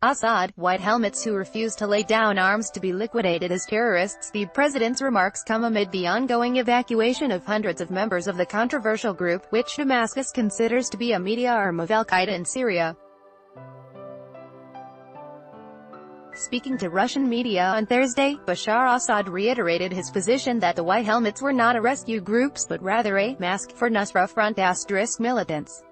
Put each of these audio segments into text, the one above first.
Assad, white helmets who refuse to lay down arms to be liquidated as terrorists. The president's remarks come amid the ongoing evacuation of hundreds of members of the controversial group, which Damascus considers to be a media arm of al-Qaeda in Syria. Speaking to Russian media on Thursday, Bashar Assad reiterated his position that the White Helmets were not a rescue groups but rather a mask for Nusra Front * militants.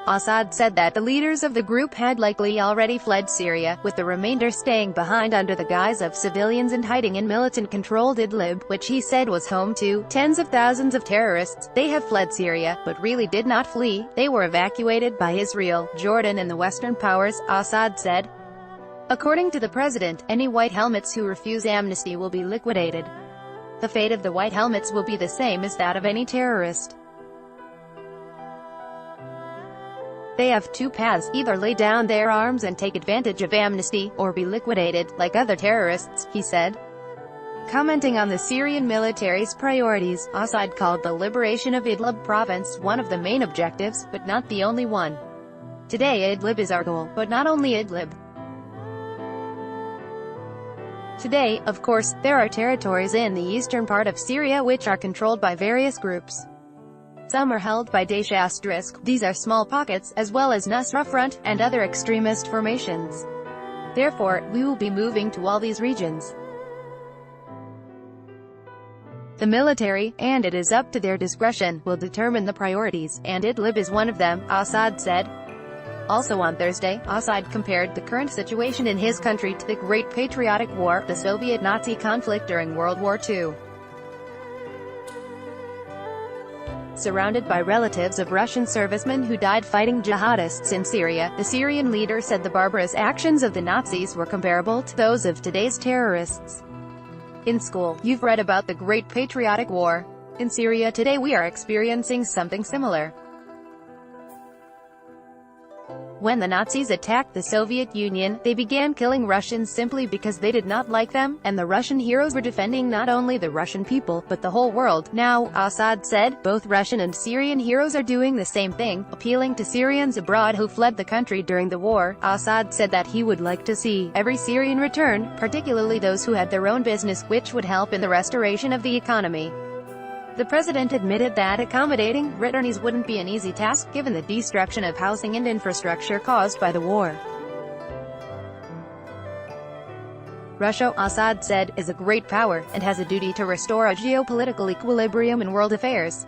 Assad said that the leaders of the group had likely already fled Syria, with the remainder staying behind under the guise of civilians and hiding in militant-controlled Idlib, which he said was home to tens of thousands of terrorists. They have fled Syria, but really did not flee. They were evacuated by Israel, Jordan and the Western powers, Assad said. According to the president, any white helmets who refuse amnesty will be liquidated. The fate of the white helmets will be the same as that of any terrorist. They have two paths: either lay down their arms and take advantage of amnesty, or be liquidated, like other terrorists, he said. Commenting on the Syrian military's priorities, Assad called the liberation of Idlib province one of the main objectives, but not the only one. Today Idlib is our goal, but not only Idlib. Today, of course, there are territories in the eastern part of Syria which are controlled by various groups. Some are held by Daesh *. These are small pockets, as well as Nusra Front, and other extremist formations. Therefore, we will be moving to all these regions. The military, and it is up to their discretion, will determine the priorities, and Idlib is one of them, Assad said. Also on Thursday, Assad compared the current situation in his country to the Great Patriotic War, the Soviet-Nazi conflict during World War II. Surrounded by relatives of Russian servicemen who died fighting jihadists in Syria, the Syrian leader said the barbarous actions of the Nazis were comparable to those of today's terrorists. In school, you've read about the Great Patriotic War. In Syria today we are experiencing something similar. When the Nazis attacked the Soviet Union, they began killing Russians simply because they did not like them, and the Russian heroes were defending not only the Russian people, but the whole world. Now, Assad said, both Russian and Syrian heroes are doing the same thing, appealing to Syrians abroad who fled the country during the war. Assad said that he would like to see every Syrian return, particularly those who had their own business, which would help in the restoration of the economy. The president admitted that accommodating returnees wouldn't be an easy task, given the destruction of housing and infrastructure caused by the war. Russia, Assad said, is a great power, and has a duty to restore a geopolitical equilibrium in world affairs.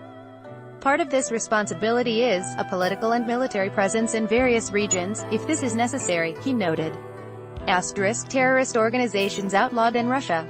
Part of this responsibility is a political and military presence in various regions, if this is necessary, he noted. * Terrorist organizations outlawed in Russia.